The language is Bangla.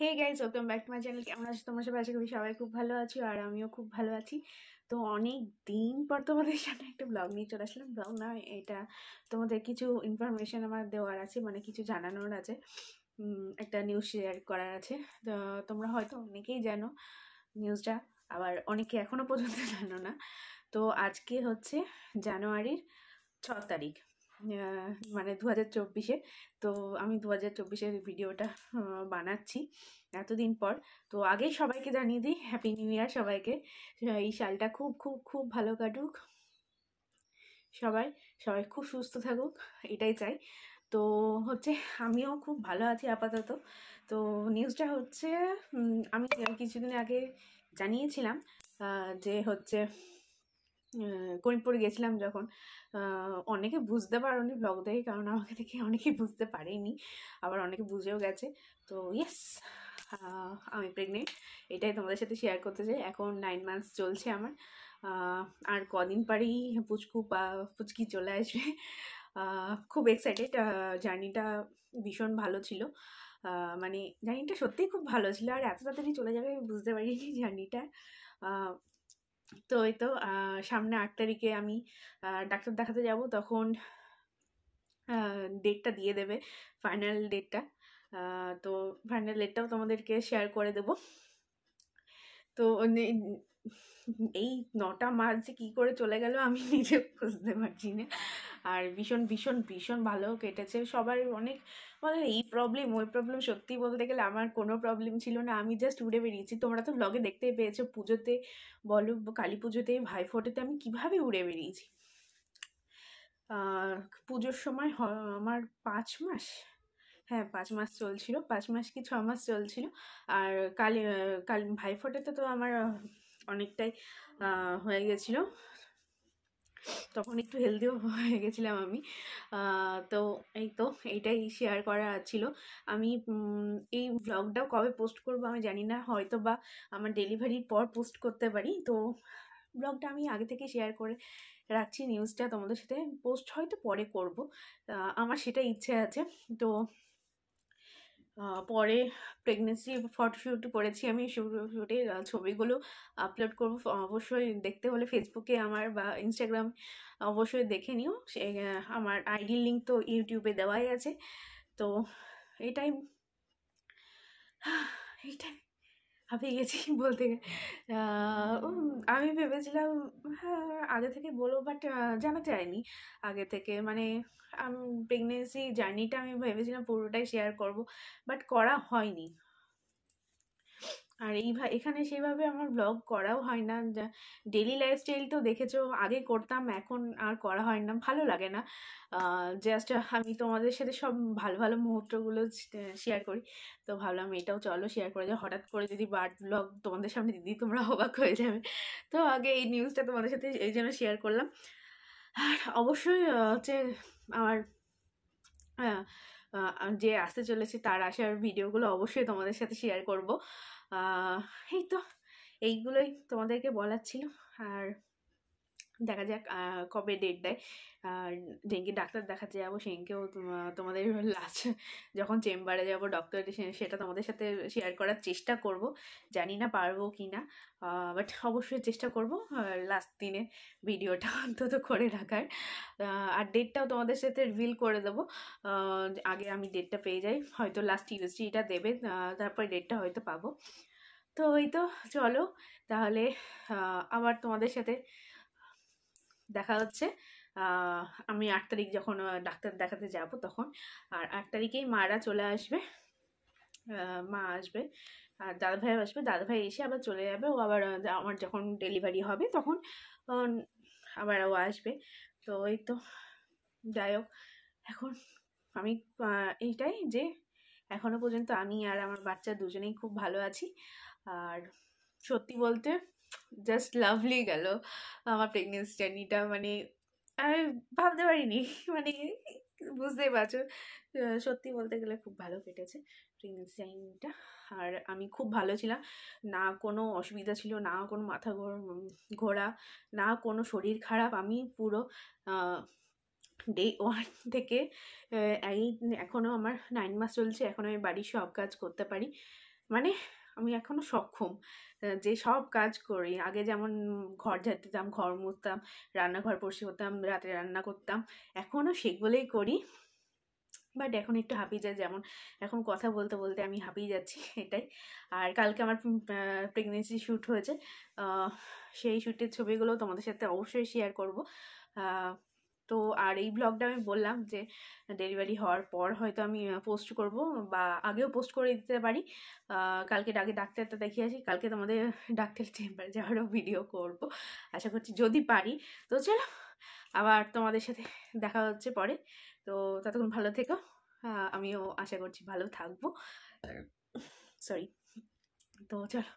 Hey guys, welcome back to my channel. কেমন আছো তোমরা সবাই? আশা করি সবাই খুব ভালো আছো, আর আমিও খুব ভালো আছি। তো অনেক দিন পর তোমাদের সামনে একটা ব্লগ নিয়ে চলে আসলাম। ব্লগ না, এটা তোমাদের কিছু ইনফরমেশন আমার দেওয়ার আছে, মানে কিছু জানানোর আছে, একটা নিউজ শেয়ার করার আছে। তো তোমরা হয়তো অনেকেই জানো নিউজটা, আবার অনেকে এখনো পর্যন্ত জানো না। তো আজকে হচ্ছে জানুয়ারির 6 তারিখ, মানে 2024-এ। তো আমি 2024-এর ভিডিওটা বানাচ্ছি এতদিন পর। তো আগেই সবাইকে জানিয়ে দিই, হ্যাপি নিউ ইয়ার সবাইকে। এই সালটা খুব খুব খুব ভালো কাটুক, সবাই সবাই খুব সুস্থ থাকুক, এটাই চাই। তো হচ্ছে আমিও খুব ভালো আছি আপাতত। তো নিউজটা হচ্ছে, আমি কিছুদিন আগে জানিয়েছিলাম যে হচ্ছে করিমপুর গেছিলাম যখন, অনেকে বুঝতে পারোনি ব্লগ দেখে, কারণ আমাকে দেখে অনেকেই বুঝতে পারেনি, আবার অনেকে বুঝেও গেছে। তো ইয়েস, আমি প্রেগনেন্ট, এটাই তোমাদের সাথে শেয়ার করতে চাই। এখন 9 মান্থস চলছে আমার, আর কদিন পরেই পুচকু বা পুচকি চলে আসবে। খুব এক্সাইটেড। জার্নিটা ভীষণ ভালো ছিল, মানে জার্নিটা সত্যিই খুব ভালো ছিল, আর এত তাড়াতাড়ি চলে যাবে আমি বুঝতে পারিনি জার্নিটা। তো এই তো সামনে 8 তারিখে আমি ডাক্তার দেখাতে যাব, তখন ডেটটা দিয়ে দেবে, ফাইনাল ডেটটা। তো ফাইনাল ডেটটাও তোমাদেরকে শেয়ার করে দেবো। তো এই 9টা মাস যে কী করে চলে গেল আমি নিজে বুঝতে পারছি না। আর ভীষণ ভীষণ ভীষণ ভালো কেটেছে। সবার অনেক মানে এই প্রবলেম ওই প্রবলেম, সত্যি বলতে গেলে আমার কোনো প্রবলেম ছিল না, আমি জাস্ট উড়ে বেরিয়েছি। তোমরা তো ব্লগে দেখতেই পেয়েছো, পুজোতে বলো, কালী পুজোতে, ভাইফোঁটাতে আমি কিভাবে উড়ে বেরিয়েছি। পুজোর সময় আমার 5 মাস, হ্যাঁ 5 মাস চলছিল, 5 মাস কি 6 মাস চলছিল। আর কালী ভাইফোঁটাতে তো আমার অনেকটাই হয়ে গেছিলো, তখন একটু হেলদিও হয়ে গেছিলাম আমি। তো এই তো এইটাই শেয়ার করা ছিল। আমি এই ব্লগটাও কবে পোস্ট করব আমি জানি না, হয়তো বা আমার ডেলিভারির পর পোস্ট করতে পারি। তো ব্লগটা আমি আগে থেকে শেয়ার করে রাখছি, নিউজটা তোমাদের সাথে পোস্ট হয়তো পরে করব, আমার সেটা ইচ্ছে আছে। তো পরে প্রেগনেন্সি ফটোশ্যুট করেছি আমি, শ্যুটের ছবিগুলো আপলোড করব, অবশ্যই দেখতে হলে ফেসবুকে আমার বা ইনস্টাগ্রাম অবশ্যই দেখে নিও। সে আমার আইডির লিঙ্ক তো ইউটিউবে দেওয়াই আছে। তো এটাই এইটাই হাঁপিয়ে গেছি বলতে গেলে। আমি ভেবেছিলাম হ্যাঁ আগে থেকে বলবো, বাট জানাতে চাইনি আগে থেকে, মানে প্রেগনেন্সি জার্নিটা আমি ভেবেছিলাম পুরোটাই শেয়ার করব, বাট করা হয়নি। আর এখানে সেভাবে আমার ব্লগ করাও হয় না। ডেলি লাইফস্টাইল তো দেখেছো, আগে করতাম, এখন আর করা হয় না, ভালো লাগে না। জাস্ট আমি তোমাদের সাথে সব ভালো ভালো মুহূর্তগুলো শেয়ার করি। তো ভাবলাম এটাও চলো শেয়ার করে যাও, হঠাৎ করে যদি বার্ড ব্লগ তোমাদের সামনে দিদি তোমরা অবাক হয়ে যাবে। তো আগে এই নিউজটা তোমাদের সাথে এই জন্য শেয়ার করলাম। আর অবশ্যই হচ্ছে আমার যে আসতে চলেছে তার আসার ভিডিওগুলো অবশ্যই তোমাদের সাথে শেয়ার করব। এই তো এইগুলোই তোমাদেরকে বলার ছিল। আর দেখা যাক কবে ডেট দেয়। আর যেদিনকে ডাক্তার দেখাতে যাবো সেদিনকেও তোমাদের লাস্ট যখন চেম্বারে যাবো ডক্টর, সেটা তোমাদের সাথে শেয়ার করার চেষ্টা করব। জানি না পারবো কি না, বাট অবশ্যই চেষ্টা করব লাস্ট দিনে ভিডিওটা অন্তত করে রাখার। আর ডেটটাও তোমাদের সাথে রিভিল করে দেবো, আগে আমি ডেটটা পেয়ে যাই, হয়তো লাস্ট টিউসডেটা দেবে, তারপরে ডেটটা হয়তো পাবো। তো এই তো চলো তাহলে, আবার তোমাদের সাথে দেখা হচ্ছে আমি 8 তারিখ যখন ডাক্তার দেখাতে যাব তখন। আর 8 তারিখেই মারা চলে আসবে, মা আসবে আর দাদাভাই আসবে, দাদাভাই এসে আবার চলে যাবে, ও আবার আমার যখন ডেলিভারি হবে তখন আবার ও আসবে। তো এই তো যাই হোক, এখন আমি এইটাই যে এখনো পর্যন্ত আমি আর আমার বাচ্চা দুজনেই খুব ভালো আছি। আর সত্যি বলতে জাস্ট লাভলি গেল আমার প্রেগনেন্সি জার্নিটা, মানে আমি ভাবতে পারিনি, মানে বুঝতেই পারছো, সত্যি বলতে গেলে খুব ভালো কেটেছে প্রেগনেন্সি জার্নিটা। আর আমি খুব ভালো ছিলাম, না কোনো অসুবিধা ছিল, না কোনো মাথা ঘোরা, না কোনো শরীর খারাপ। আমি পুরো ডে 1 থেকে এই এখনও আমার 9 মাস চলছে, এখনও আমি বাড়ির সব কাজ করতে পারি, মানে আমি এখনো সক্ষম যে সব কাজ করি। আগে যেমন ঘর ঝাড় দিতাম, ঘর মুছতাম, রান্নাঘর পরিষ্কার করতাম, রাতে রান্না করতাম, এখনো সেগুলোই করি। বাট এখন একটু হাঁপিয়ে যায়, যেমন এখন কথা বলতে বলতে আমি হাঁপিয়ে যাচ্ছি এটাই। আর কালকে আমার প্রেগনেন্সি শ্যুট হয়েছে, সেই শ্যুটের ছবিগুলো তোমাদের সাথে অবশ্যই শেয়ার করব। তো আর এই ব্লগটা আমি বললাম যে ডেলিভারি হওয়ার পর হয়তো আমি পোস্ট করব, বা আগেও পোস্ট করে দিতে পারি। কালকে আগে ডাক্তারটা দেখিয়ে আসি, কালকে তোমাদের ডাক্তার চেম্বারে যাওয়ারও ভিডিও করব আশা করছি, যদি পারি। তো চলো, আবার তোমাদের সাথে দেখা হচ্ছে পরে। তো ততক্ষণ ভালো থেকো, আমিও আশা করছি ভালো থাকবো। সরি, তো চলো।